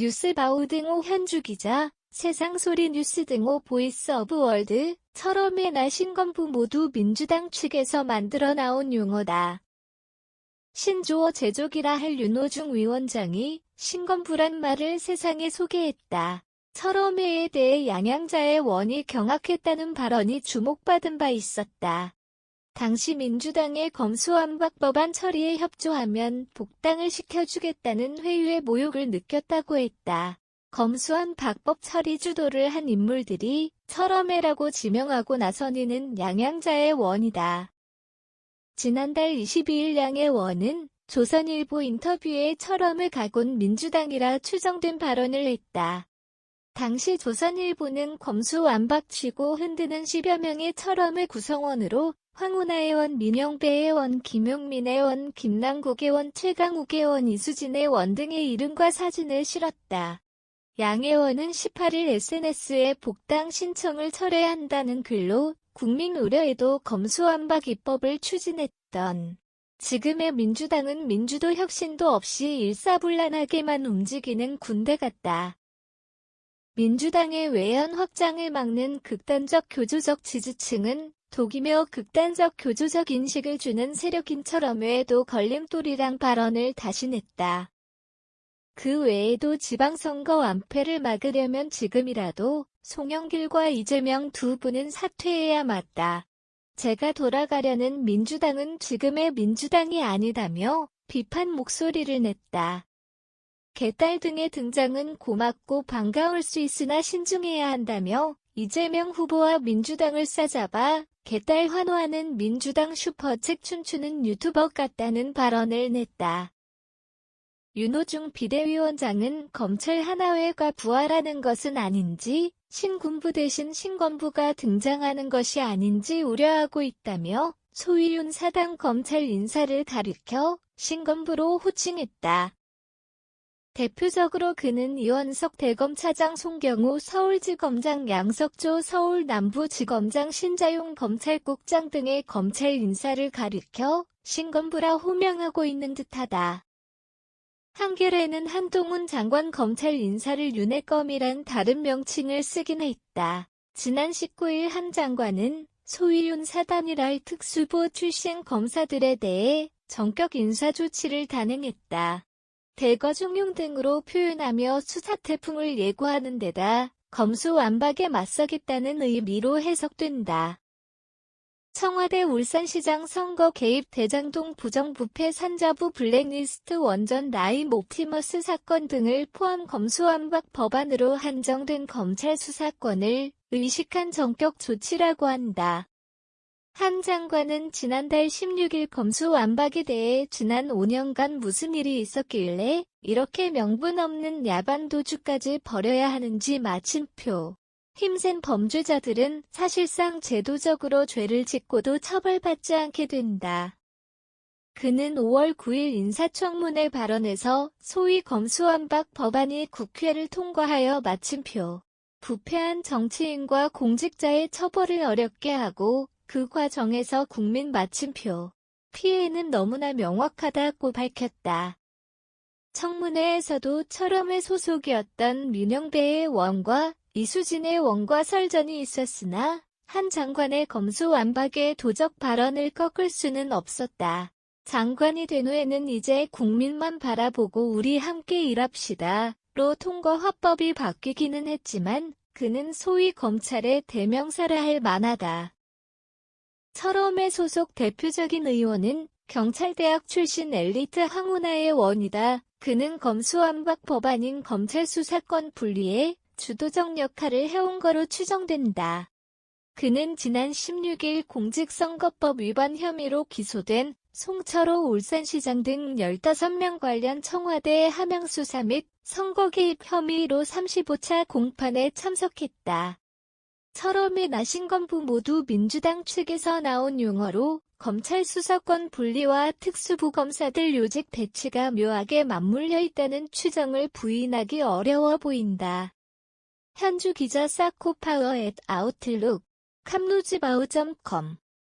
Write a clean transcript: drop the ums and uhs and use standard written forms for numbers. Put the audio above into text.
뉴스바우 등호 현주 기자, 세상소리 뉴스 등호 보이스 오브 월드, 철험의 나 신건부 모두 민주당 측에서 만들어 나온 용어다. 신조어 제조기라 할 윤호중 위원장이 신건부란 말을 세상에 소개했다. 철험회에 대해 양양자의 원이 경악했다는 발언이 주목받은 바 있었다. 당시 민주당의 검수완박 법안 처리에 협조하면 복당을 시켜주겠다는 회유의 모욕을 느꼈다고 했다. 검수완박법 처리 주도를 한 인물들이 철험회라고 지명하고 나선 이는 양양자의 원이다. 지난달 22일 양해원은 조선일보 인터뷰에 철험을 가군 민주당이라 추정된 발언을 했다. 당시 조선일보는 검수완박치고 흔드는 10여 명의 철험의 구성원으로 황운하 의원, 민영배 의원, 김용민 의원, 김남국 의원, 최강욱 의원, 이수진 의원 등의 이름과 사진을 실었다. 양 의원은 18일 SNS에 복당 신청을 철회한다는 글로 국민 우려에도 검수완박 입법을 추진했던 지금의 민주당은 민주도 혁신도 없이 일사불란하게만 움직이는 군대 같다. 민주당의 외연 확장을 막는 극단적 교조적 지지층은 독이며 극단적 교조적 인식을 주는 세력인 철험회에도 걸림돌이랑 발언을 다시 냈다. 그 외에도 지방선거 완패를 막으려면 지금이라도 송영길과 이재명 두 분은 사퇴해야 맞다. 제가 돌아가려는 민주당은 지금의 민주당이 아니다며 비판 목소리를 냈다. 개딸 등의 등장은 고맙고 반가울 수 있으나 신중해야 한다며 이재명 후보와 민주당을 싸잡아 개딸 환호하는 민주당 슈퍼챗 춤추는 유튜버 같다는 발언을 냈다. 윤호중 비대위원장은 검찰 하나회가 부활하는 것은 아닌지 신군부 대신 신건부가 등장하는 것이 아닌지 우려하고 있다며 소위 윤 사당 검찰 인사를 가리켜 신건부로 호칭했다. 대표적으로 그는 이원석 대검차장, 송경우 서울지검장, 양석조 서울남부지검장, 신자용 검찰국장 등의 검찰 인사를 가리켜 신건부라 호명하고 있는 듯하다. 한겨레는 한동훈 장관 검찰 인사를 윤핵검이란 다른 명칭을 쓰긴 했다. 지난 19일 한 장관은 소위 윤 사단이랄 특수부 출신 검사들에 대해 전격 인사 조치를 단행했다. 대거중용 등으로 표현하며 수사 태풍을 예고하는 데다 검수완박에 맞서겠다는 의미로 해석된다. 청와대 울산시장 선거 개입 대장동 부정부패 산자부 블랙리스트 원전 라임 옵티머스 사건 등을 포함 검수완박 법안으로 한정된 검찰 수사권을 의식한 전격 조치라고 한다. 한 장관은 지난달 16일 검수완박에 대해 지난 5년간 무슨 일이 있었길래 이렇게 명분 없는 야반 도주까지 벌여야 하는지 마침표. 힘센 범죄자들은 사실상 제도적으로 죄를 짓고도 처벌받지 않게 된다. 그는 5월 9일 인사청문회 발언에서 소위 검수완박 법안이 국회를 통과하여 마침표. 부패한 정치인과 공직자의 처벌을 어렵게 하고 그 과정에서 국민 마침표. 피해는 너무나 명확하다고 밝혔다. 청문회에서도 철험회 소속이었던 민영배의 원과 이수진의 원과 설전이 있었으나 한 장관의 검수완박의 도적 발언을 꺾을 수는 없었다. 장관이 된 후에는 이제 국민만 바라보고 우리 함께 일합시다로 통과 화법이 바뀌기는 했지만 그는 소위 검찰의 대명사라 할 만하다. 철험회 소속 대표적인 의원은 경찰대학 출신 엘리트 황운하의 원이다. 그는 검수완박 법안인 검찰 수사권 분리에 주도적 역할을 해온 거로 추정된다. 그는 지난 16일 공직선거법 위반 혐의로 기소된 송철호 울산시장 등 15명 관련 청와대 하명수사 및 선거 개입 혐의로 35차 공판에 참석했다. 철험의 나 신건부 모두 민주당 측에서 나온 용어로 검찰 수사권 분리와 특수부검사들 요직 배치가 묘하게 맞물려 있다는 추정을 부인하기 어려워 보인다. 현주 기자 사코파워 @아웃룩, 캄루즈바우.com